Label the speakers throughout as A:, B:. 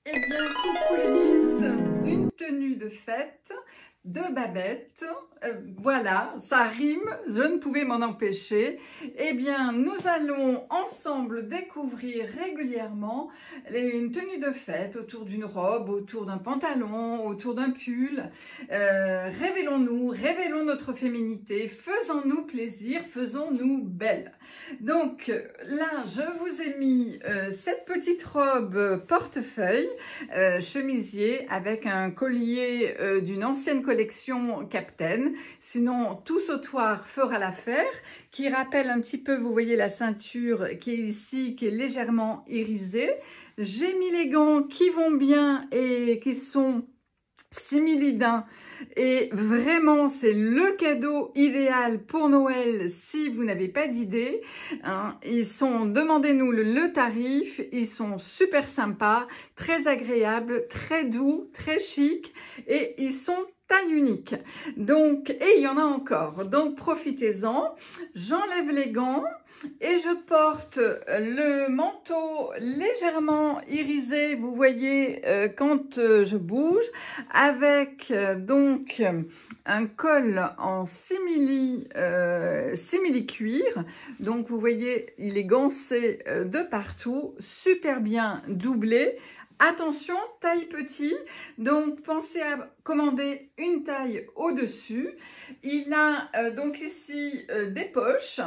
A: Eh bien, coucou les miss, une tenue de fête de Babette. Voilà, ça rime, je ne pouvais m'en empêcher. Eh bien, nous allons ensemble découvrir régulièrement une tenue de fête autour d'une robe, autour d'un pantalon, autour d'un pull. Révélons-nous, révélons notre féminité, faisons-nous plaisir, faisons-nous belles. Donc là, je vous ai mis cette petite robe portefeuille chemisier avec un collier d'une ancienne collection Captain. Sinon, tout sautoir fera l'affaire, qui rappelle un petit peu, vous voyez la ceinture qui est ici, qui est légèrement irisée. J'ai mis les gants qui vont bien et qui sont similidins. Et vraiment, c'est le cadeau idéal pour Noël si vous n'avez pas d'idée. Hein. Ils sont, demandez-nous le tarif, ils sont super sympas, très agréables, très doux, très chic et ils sont taille unique. Donc, et il y en a encore. Donc, profitez-en. J'enlève les gants et je porte le manteau légèrement irisé, vous voyez, quand je bouge, avec donc un col en simili cuir. Donc, vous voyez, il est gancé de partout, super bien doublé. Attention, taille petit, donc pensez à commander une taille au-dessus. Il a donc ici des poches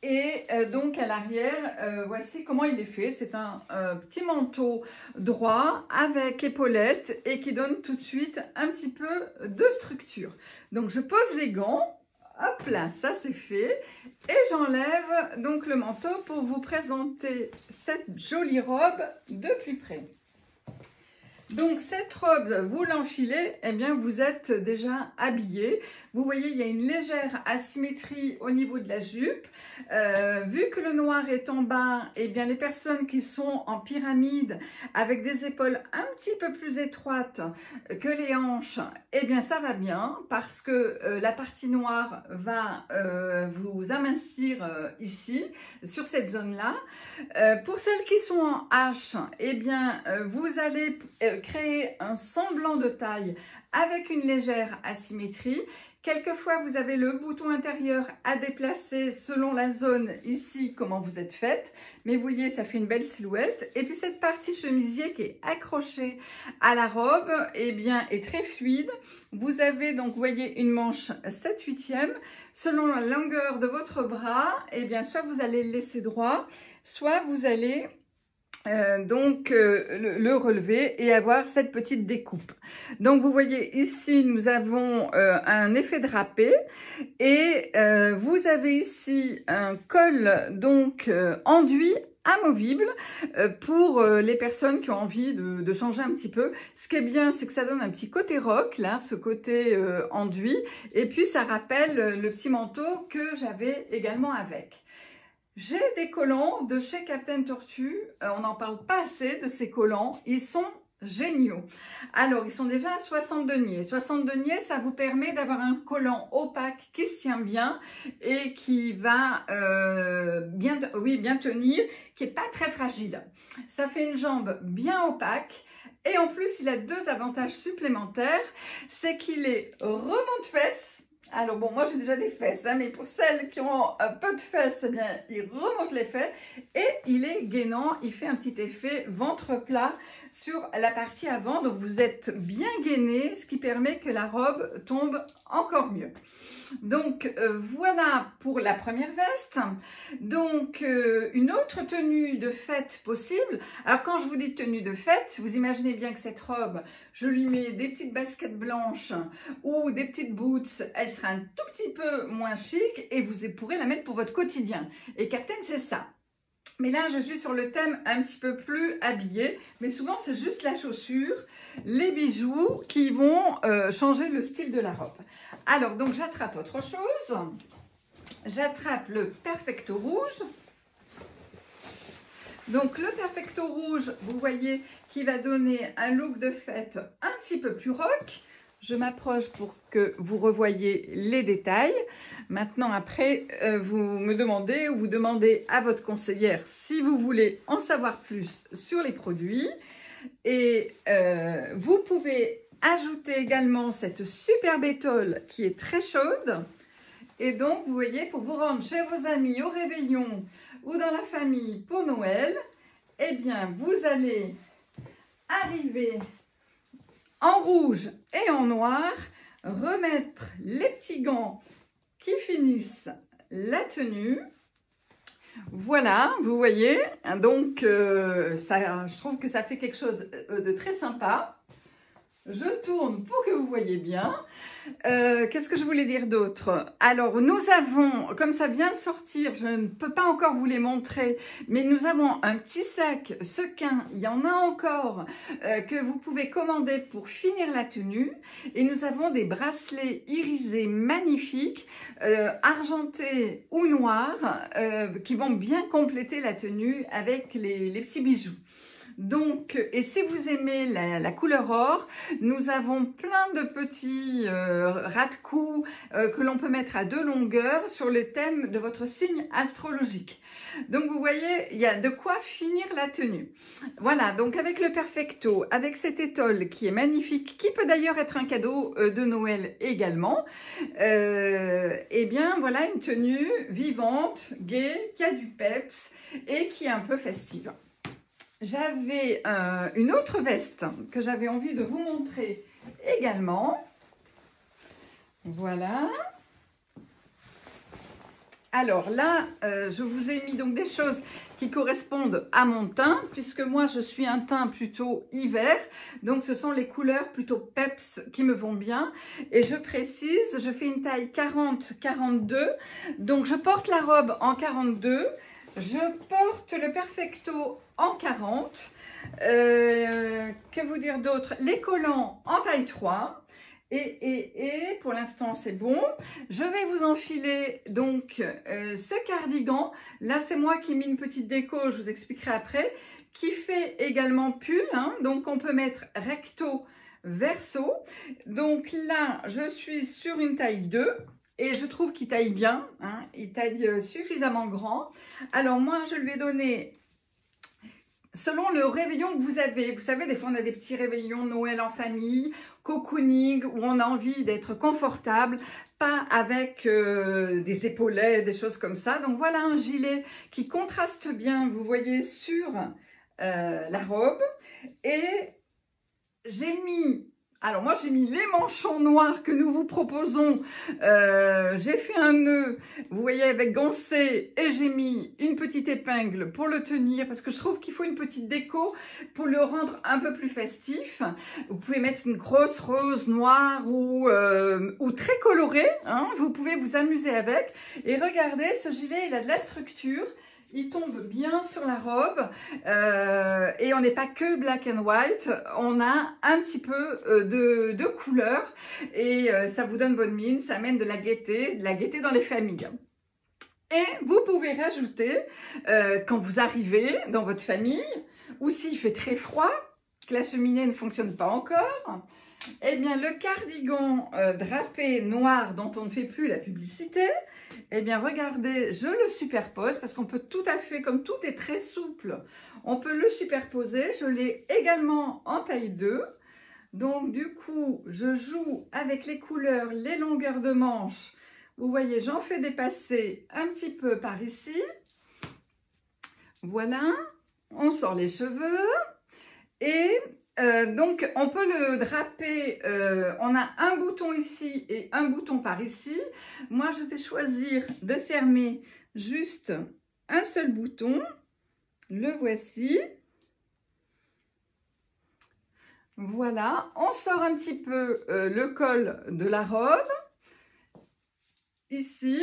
A: et donc à l'arrière, voici comment il est fait. C'est un petit manteau droit avec épaulettes et qui donne tout de suite un petit peu de structure. Donc je pose les gants. Hop là, ça c'est fait. Et j'enlève donc le manteau pour vous présenter cette jolie robe de plus près. Donc cette robe, vous l'enfilez, eh bien vous êtes déjà habillé. Vous voyez, il y a une légère asymétrie au niveau de la jupe. Vu que le noir est en bas, eh bien les personnes qui sont en pyramide avec des épaules un petit peu plus étroites que les hanches, eh bien ça va bien parce que la partie noire va vous amincir ici, sur cette zone-là. Pour celles qui sont en H, eh bien vous allez créer un semblant de taille avec une légère asymétrie. Quelquefois, vous avez le bouton intérieur à déplacer selon la zone ici, comment vous êtes faite. Mais vous voyez, ça fait une belle silhouette. Et puis cette partie chemisier qui est accrochée à la robe, eh bien, est très fluide. Vous avez donc, vous voyez, une manche 7/8e. Selon la longueur de votre bras, eh bien, soit vous allez le laisser droit, soit vous allez le relever et avoir cette petite découpe. Donc vous voyez ici nous avons un effet drapé et vous avez ici un col donc enduit amovible pour les personnes qui ont envie de changer un petit peu. Ce qui est bien, c'est que ça donne un petit côté rock, là, ce côté enduit, et puis ça rappelle le petit manteau que j'avais également avec. J'ai des collants de chez Captain Tortue, on n'en parle pas assez de ces collants, ils sont géniaux. Alors, ils sont déjà à 60 deniers. 60 deniers, ça vous permet d'avoir un collant opaque qui se tient bien et qui va bien tenir, qui n'est pas très fragile. Ça fait une jambe bien opaque. Et en plus, il a deux avantages supplémentaires, c'est qu'il est remonte-fesses. Alors bon, moi j'ai déjà des fesses, hein, mais pour celles qui ont un peu de fesses, eh bien, il remonte les fesses et il est gainant, il fait un petit effet ventre plat sur la partie avant. Donc vous êtes bien gainé, ce qui permet que la robe tombe encore mieux. Donc voilà pour la première veste. Donc une autre tenue de fête possible. Alors quand je vous dis tenue de fête, vous imaginez bien que cette robe, je lui mets des petites baskets blanches ou des petites boots, elle sera un tout petit peu moins chic et vous pourrez la mettre pour votre quotidien. Et Captain, c'est ça. Mais là, je suis sur le thème un petit peu plus habillé, mais souvent c'est juste la chaussure, les bijoux qui vont changer le style de la robe. Alors, donc j'attrape autre chose. J'attrape le Perfecto rouge. Donc le Perfecto rouge, vous voyez, qui va donner un look de fête un petit peu plus rock. Je m'approche pour que vous revoyiez les détails. Maintenant, après, vous me demandez ou vous demandez à votre conseillère si vous voulez en savoir plus sur les produits. Et vous pouvez ajouter également cette superbe étole qui est très chaude. Et donc, vous voyez, pour vous rendre chez vos amis au réveillon ou dans la famille pour Noël, eh bien, vous allez arriver en rouge et en noir, remettre les petits gants qui finissent la tenue. Voilà, vous voyez, donc je trouve que ça fait quelque chose de très sympa. Je tourne pour que vous voyez bien. Qu'est-ce que je voulais dire d'autre? Alors, nous avons, comme ça vient de sortir, je ne peux pas encore vous les montrer, mais nous avons un petit sac sequin, il y en a encore, que vous pouvez commander pour finir la tenue. Et nous avons des bracelets irisés magnifiques, argentés ou noirs, qui vont bien compléter la tenue avec les petits bijoux. Donc, et si vous aimez la couleur or, nous avons plein de petits ras de cou que l'on peut mettre à 2 longueurs sur le thème de votre signe astrologique. Donc, vous voyez, il y a de quoi finir la tenue. Voilà, donc avec le Perfecto, avec cette étole qui est magnifique, qui peut d'ailleurs être un cadeau de Noël également, eh bien, voilà une tenue vivante, gaie, qui a du peps et qui est un peu festive. J'avais une autre veste que j'avais envie de vous montrer également. Voilà. Alors là, je vous ai mis donc des choses qui correspondent à mon teint, puisque moi je suis un teint plutôt hiver, donc ce sont les couleurs plutôt peps qui me vont bien. Et je précise, je fais une taille 40-42, donc je porte la robe en 42. Je porte le Perfecto en 40. Que vous dire d'autre? Les collants en taille 3. Et pour l'instant, c'est bon. Je vais vous enfiler donc ce cardigan. Là, c'est moi qui ai mis une petite déco, je vous expliquerai après, qui fait également pull. Hein, donc, on peut mettre recto, verso. Donc là, je suis sur une taille 2. Et je trouve qu'il taille bien, hein, il taille suffisamment grand. Alors moi, je lui ai donné, selon le réveillon que vous avez, vous savez, des fois on a des petits réveillons Noël en famille, cocooning, où on a envie d'être confortable, pas avec des épaulets, des choses comme ça. Donc voilà un gilet qui contraste bien, vous voyez, sur la robe. Et j'ai mis... Alors moi j'ai mis les manchons noirs que nous vous proposons, j'ai fait un nœud, vous voyez avec gancé, et j'ai mis une petite épingle pour le tenir parce que je trouve qu'il faut une petite déco pour le rendre un peu plus festif. Vous pouvez mettre une grosse rose noire ou très colorée, hein, vous pouvez vous amuser avec. Et regardez, ce gilet il a de la structure. Il tombe bien sur la robe et on n'est pas que black and white, on a un petit peu de couleur et ça vous donne bonne mine, ça amène de la gaieté dans les familles. Et vous pouvez rajouter, quand vous arrivez dans votre famille, ou s'il fait très froid, que la cheminée ne fonctionne pas encore, eh bien le cardigan drapé noir dont on ne fait plus la publicité, eh bien regardez, je le superpose parce qu'on peut tout à fait, comme tout est très souple, on peut le superposer. Je l'ai également en taille 2. Donc du coup, je joue avec les couleurs, les longueurs de manches. Vous voyez, j'en fais dépasser un petit peu par ici. Voilà, on sort les cheveux et... donc, on peut le draper, on a un bouton ici et un bouton par ici. Moi, je vais choisir de fermer juste un seul bouton. Le voici. Voilà, on sort un petit peu le col de la robe. Ici,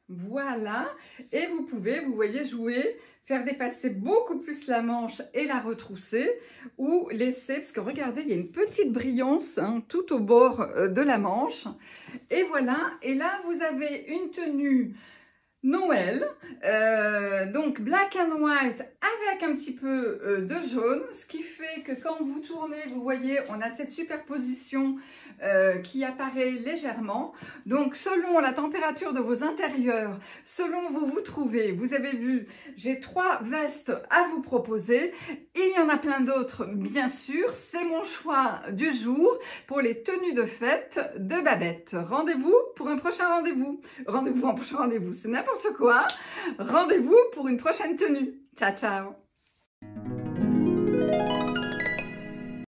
A: voilà. Et vous pouvez, vous voyez, jouer... faire dépasser beaucoup plus la manche et la retrousser ou laisser, parce que regardez, il y a une petite brillance hein, tout au bord de la manche. Et voilà, et là vous avez une tenue Noël, donc black and white avec un petit peu de jaune, ce qui fait que quand vous tournez, vous voyez, on a cette superposition qui apparaît légèrement. Donc selon la température de vos intérieurs, selon où vous vous trouvez, vous avez vu, j'ai 3 vestes à vous proposer. Il y en a plein d'autres, bien sûr, c'est mon choix du jour pour les tenues de fête de Babette. Rendez-vous pour un prochain rendez-vous. Rendez-vous, un prochain rendez-vous, c'est n'importe quoi. Rendez-vous pour une prochaine tenue. Ciao, ciao.